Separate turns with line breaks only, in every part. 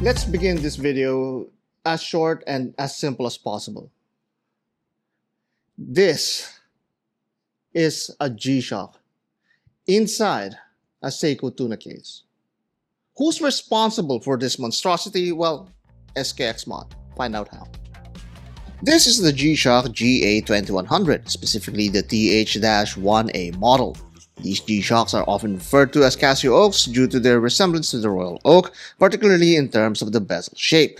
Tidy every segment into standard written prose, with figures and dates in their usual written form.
Let's begin this video as short and as simple as possible. This is a GShock inside a Seiko Tuna case. Who's responsible for this monstrosity? Well, SKXMOD. Find out how. This is the GShock GA2100, specifically the TH-1A model. These G-Shocks are often referred to as Casio Oaks due to their resemblance to the Royal Oak, particularly in terms of the bezel shape.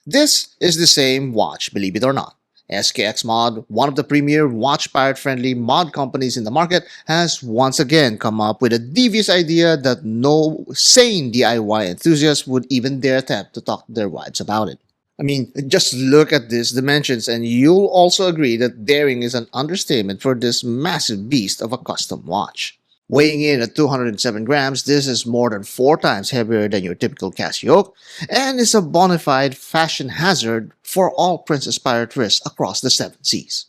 This is the same watch, believe it or not. SKXMOD, one of the premier watch pirate-friendly mod companies in the market, has once again come up with a devious idea that no sane DIY enthusiast would even dare attempt to talk to their wives about it. I mean, just look at these dimensions and you'll also agree that daring is an understatement for this massive beast of a custom watch. Weighing in at 207 grams, this is more than 4 times heavier than your typical Casio Oak and is a bona fide fashion hazard for all Princess Pirate wrists across the 7 seas.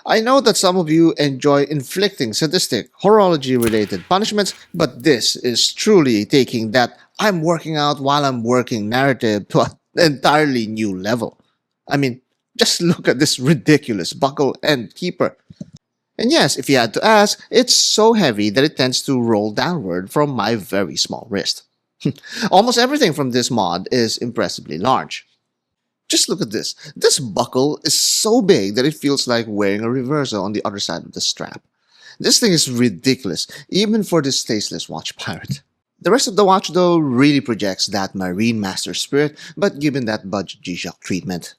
I know that some of you enjoy inflicting sadistic, horology-related punishments, but this is truly taking that I'm working out while I'm working narrative to an entirely new level. I mean, just look at this ridiculous buckle and keeper. And yes, if you had to ask, it's so heavy that it tends to roll downward from my very small wrist. Almost everything from this mod is impressively large. Just look at this. This buckle is so big that it feels like wearing a reverso on the other side of the strap. This thing is ridiculous, even for this tasteless watch pirate. The rest of the watch, though, really projects that Marine Master spirit, but given that budget G-Shock treatment.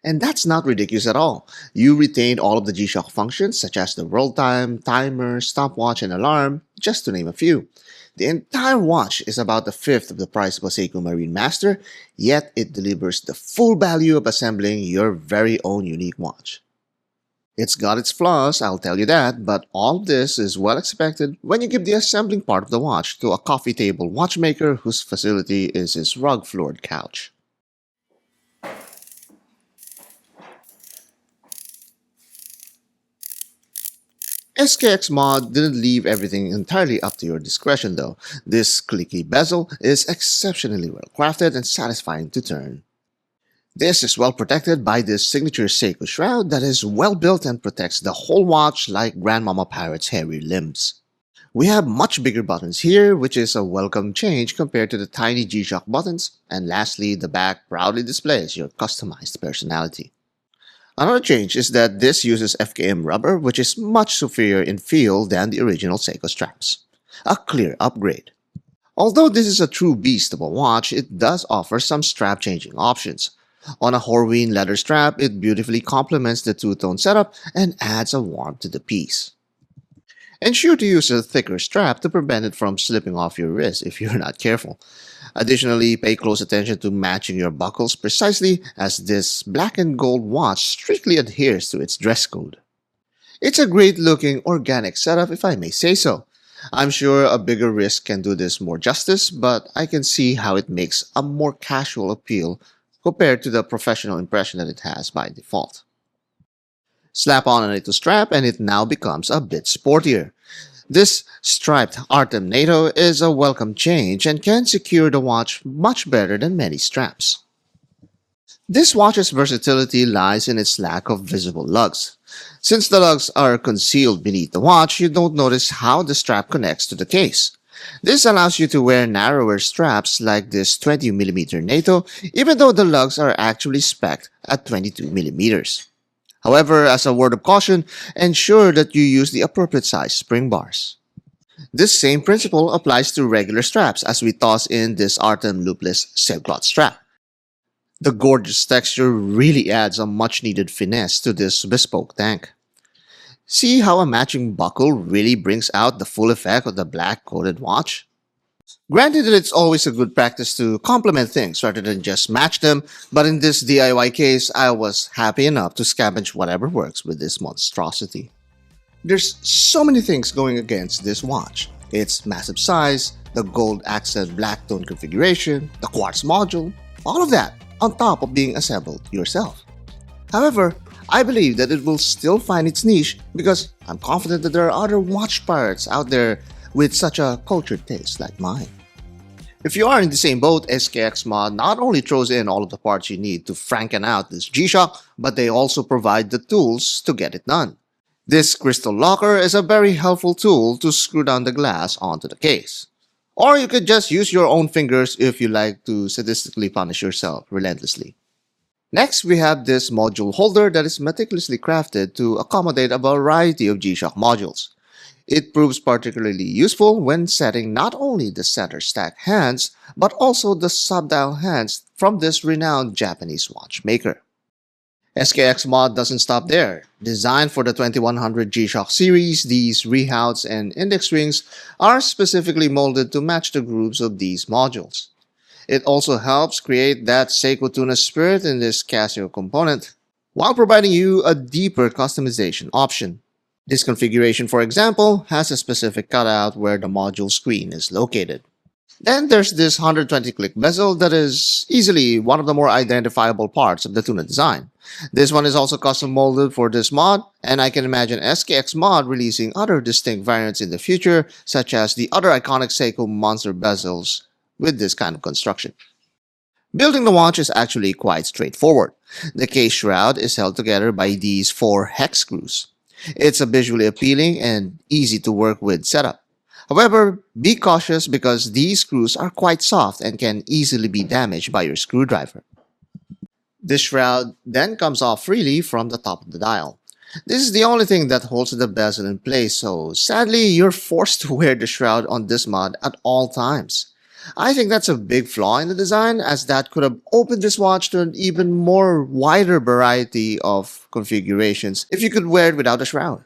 And that's not ridiculous at all. You retain all of the G-Shock functions, such as the roll time, timer, stopwatch, and alarm, just to name a few. The entire watch is about a fifth of the price of a Seiko Marine Master, yet it delivers the full value of assembling your very own unique watch. It's got its flaws, I'll tell you that, but all of this is well expected when you give the assembling part of the watch to a coffee table watchmaker whose facility is his rug-floored couch. SKXMOD didn't leave everything entirely up to your discretion though. This clicky bezel is exceptionally well crafted and satisfying to turn. This is well protected by this signature Seiko shroud that is well built and protects the whole watch like Grandmama Pirate's hairy limbs. We have much bigger buttons here, which is a welcome change compared to the tiny G-Shock buttons, and lastly, the back proudly displays your customized personality. Another change is that this uses FKM rubber, which is much superior in feel than the original Seiko straps. A clear upgrade. Although this is a true beast of a watch, it does offer some strap changing options. On a Horween leather strap, it beautifully complements the two-tone setup and adds a warmth to the piece. Ensure to use a thicker strap to prevent it from slipping off your wrist if you're not careful. Additionally, pay close attention to matching your buckles precisely as this black and gold watch strictly adheres to its dress code. It's a great-looking organic setup if I may say so. I'm sure a bigger wrist can do this more justice, but I can see how it makes a more casual appeal compared to the professional impression that it has by default. Slap on a NATO strap and it now becomes a bit sportier. This striped Artem NATO is a welcome change and can secure the watch much better than many straps. This watch's versatility lies in its lack of visible lugs. Since the lugs are concealed beneath the watch, you don't notice how the strap connects to the case. This allows you to wear narrower straps like this 20mm NATO, even though the lugs are actually spec'd at 22mm. However, as a word of caution, ensure that you use the appropriate size spring bars. This same principle applies to regular straps as we toss in this Artem loopless silkcloth strap. The gorgeous texture really adds a much-needed finesse to this bespoke tank. See how a matching buckle really brings out the full effect of the black-coated watch? Granted that it's always a good practice to complement things rather than just match them, but in this DIY case, I was happy enough to scavenge whatever works with this monstrosity. There's so many things going against this watch. Its massive size, the gold accent black tone configuration, the quartz module, all of that on top of being assembled yourself. However, I believe that it will still find its niche because I'm confident that there are other watch pirates out there with such a cultured taste like mine. If you are in the same boat, SKXMOD not only throws in all of the parts you need to franken out this GShock, but they also provide the tools to get it done. This crystal locker is a very helpful tool to screw down the glass onto the case. Or you could just use your own fingers if you like to sadistically punish yourself relentlessly. Next, we have this module holder that is meticulously crafted to accommodate a variety of GShock modules. It proves particularly useful when setting not only the center stack hands, but also the subdial hands from this renowned Japanese watchmaker. SKXMOD doesn't stop there. Designed for the 2100 GShock series, these rehouts and index rings are specifically molded to match the grooves of these modules. It also helps create that Seiko Tuna spirit in this Casio component, while providing you a deeper customization option. This configuration, for example, has a specific cutout where the module screen is located. Then there's this 120-click bezel that is easily one of the more identifiable parts of the Tuna design. This one is also custom molded for this mod, and I can imagine SKXMOD releasing other distinct variants in the future, such as the other iconic Seiko monster bezels with this kind of construction. Building the watch is actually quite straightforward. The case shroud is held together by these 4 hex screws. It's a visually appealing and easy to work with setup. However, be cautious because these screws are quite soft and can easily be damaged by your screwdriver. This shroud then comes off freely from the top of the dial. This is the only thing that holds the bezel in place, so sadly you're forced to wear the shroud on this mod at all times. I think that's a big flaw in the design, as that could have opened this watch to an even more wider variety of configurations if you could wear it without a shroud.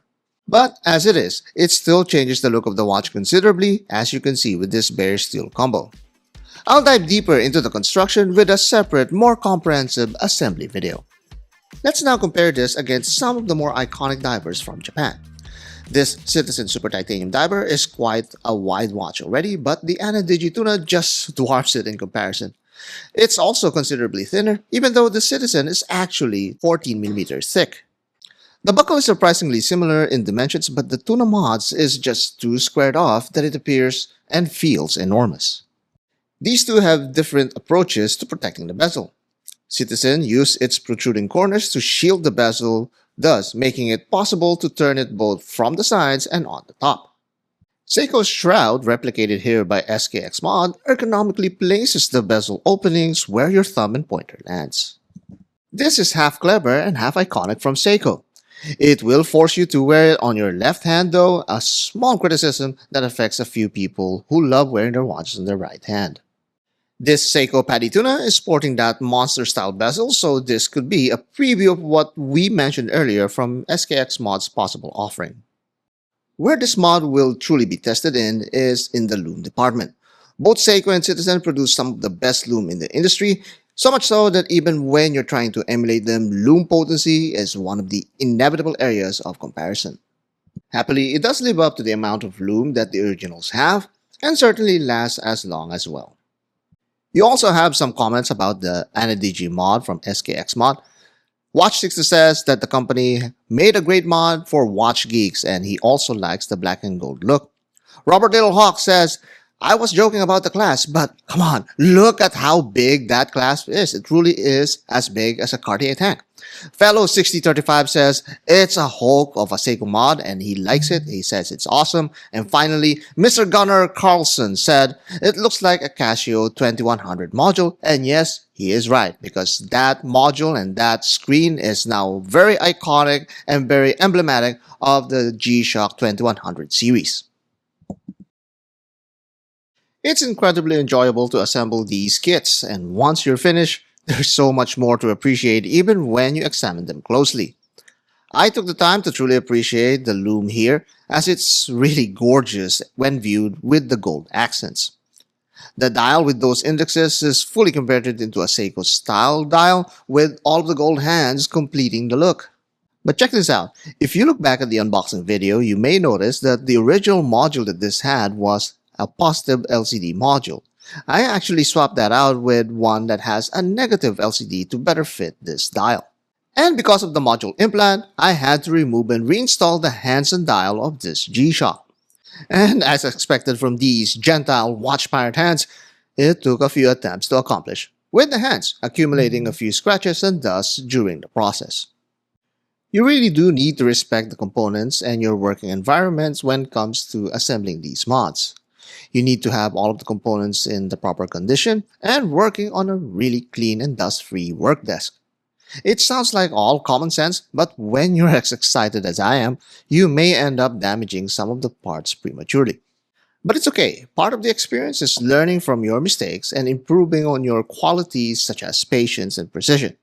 But as it is, it still changes the look of the watch considerably, as you can see with this bare steel combo. I'll dive deeper into the construction with a separate, more comprehensive assembly video. Let's now compare this against some of the more iconic divers from Japan. This Citizen Super Titanium diver is quite a wide watch already, but the Ana-Digi Tuna just dwarfs it in comparison. It's also considerably thinner, even though the Citizen is actually 14mm thick. The buckle is surprisingly similar in dimensions, but the Tuna mods is just too squared off that it appears and feels enormous. These two have different approaches to protecting the bezel. Citizen used its protruding corners to shield the bezel, thus making it possible to turn it both from the sides and on the top. Seiko's shroud, replicated here by SKXMOD, ergonomically places the bezel openings where your thumb and pointer lands. This is half clever and half iconic from Seiko. It will force you to wear it on your left hand though, a small criticism that affects a few people who love wearing their watches on their right hand. This Seiko Paddy Tuna is sporting that monster-style bezel, so this could be a preview of what we mentioned earlier from SKXMOD's possible offering. Where this mod will truly be tested in is in the loom department. Both Seiko and Citizen produce some of the best loom in the industry, so much so that even when you're trying to emulate them, loom potency is one of the inevitable areas of comparison. Happily, it does live up to the amount of loom that the originals have, and certainly lasts as long as well. You also have some comments about the Ana-Digi mod from SKXMOD. Watch60 says that the company made a great mod for watch geeks and he also likes the black and gold look. Robert Little Hawk says, I was joking about the clasp, but come on, look at how big that clasp is. It truly is as big as a Cartier tank. Fellow 6035 says, it's a Hulk of a Seiko mod and he likes it. He says it's awesome. And finally, Mr. Gunnar Carlson said, it looks like a Casio 2100 module. And yes, he is right, because that module and that screen is now very iconic and very emblematic of the GShock 2100 series. It's incredibly enjoyable to assemble these kits, and once you're finished, there's so much more to appreciate even when you examine them closely. I took the time to truly appreciate the loom here, as it's really gorgeous when viewed with the gold accents. The dial with those indexes is fully converted into a Seiko style dial with all of the gold hands completing the look. But check this out, if you look back at the unboxing video, you may notice that the original module that this had was a positive LCD module. I actually swapped that out with one that has a negative LCD to better fit this dial. And because of the module implant, I had to remove and reinstall the hands and dial of this GShock. And as expected from these Gentile watch pirate hands, it took a few attempts to accomplish, with the hands accumulating a few scratches and dust during the process. You really do need to respect the components and your working environments when it comes to assembling these mods. You need to have all of the components in the proper condition and working on a really clean and dust-free work desk. It sounds like all common sense, but when you're as excited as I am, you may end up damaging some of the parts prematurely. But it's okay. Part of the experience is learning from your mistakes and improving on your qualities such as patience and precision.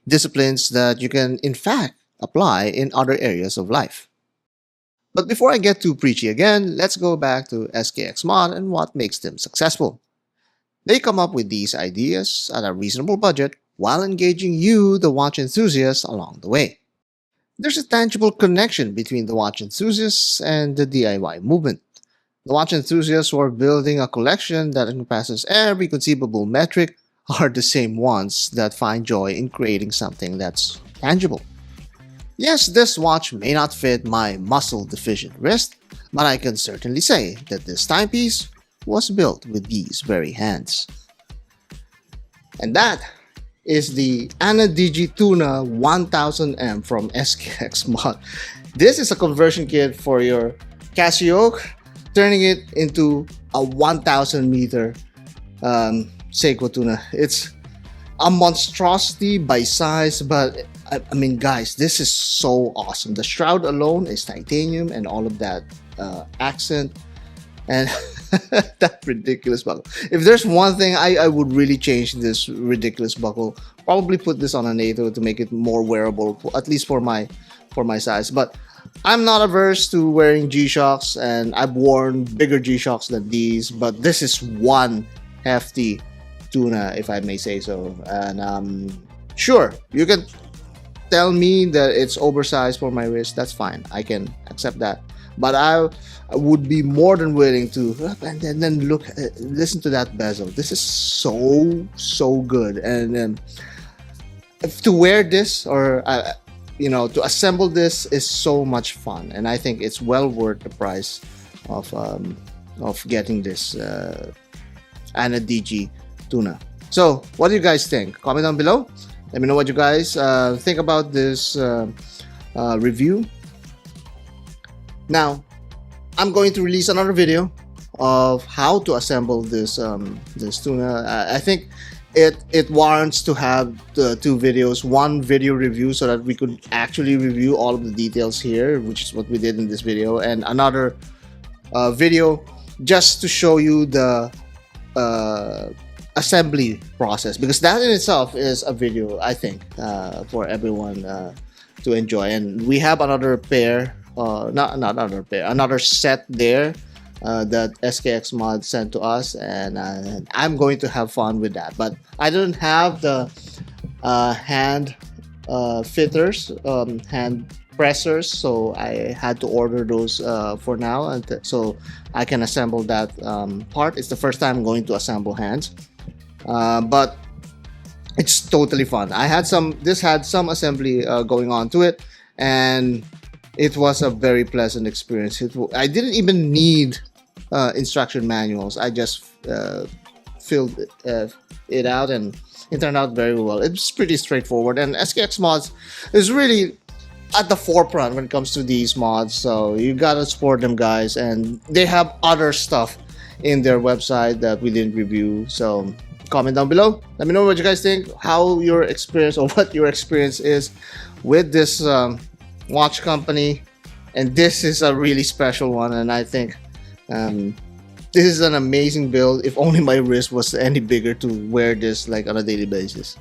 Disciplines that you can, in fact, apply in other areas of life. But before I get too preachy again, let's go back to SKXMOD and what makes them successful. They come up with these ideas at a reasonable budget while engaging you, the watch enthusiast, along the way. There's a tangible connection between the watch enthusiasts and the DIY movement. The watch enthusiasts who are building a collection that encompasses every conceivable metric are the same ones that find joy in creating something that's tangible. Yes, this watch may not fit my muscle-deficient wrist, but I can certainly say that this timepiece was built with these very hands. And that is the Ana-Digi Tuna 1000M from SKXMOD. This is a conversion kit for your Casio, turning it into a 1000 meter Seiko Tuna. It's a monstrosity by size, but I mean, guys, this is so awesome. The shroud alone is titanium and all of that accent and that ridiculous buckle. If there's one thing I would really change this ridiculous buckle, probably put this on a NATO to make it more wearable, at least for my size. But I'm not averse to wearing G-Shocks, and I've worn bigger G-Shocks than these, but this is one hefty Tuna, if I may say so. And sure, you can tell me that it's oversized for my wrist. That's fine, I can accept that. But I would be more than willing to, and then look, listen to that bezel. This is so good, and to wear this or to assemble this is so much fun, and I think it's well worth the price of getting this Ana-Digi Tuna. So what do you guys think? Comment down below. Let me know what you guys think about this review. Now, I'm going to release another video of how to assemble this Tuna. I think it warrants to have the two videos, one video review so that we could actually review all of the details here, which is what we did in this video, and another video just to show you the assembly process, because that in itself is a video, I think, for everyone to enjoy. And we have another pair, another set there that SKXMOD sent to us, and I'm going to have fun with that. But I didn't have the hand fitters, hand pressers, so I had to order those for now, and so I can assemble that part. It's the first time I'm going to assemble hands, but it's totally fun. This had some assembly going on to it, and it was a very pleasant experience. I didn't even need instruction manuals. I just filled it out, and it turned out very well. It's pretty straightforward, and SKXMOD is really at the forefront when it comes to these mods, so you gotta support them, guys. And they have other stuff in their website that we didn't review, so comment down below. Let me know what you guys think, how your experience or what your experience is with this watch company. And this is a really special one, and I think this is an amazing build. If only my wrist was any bigger to wear this like on a daily basis.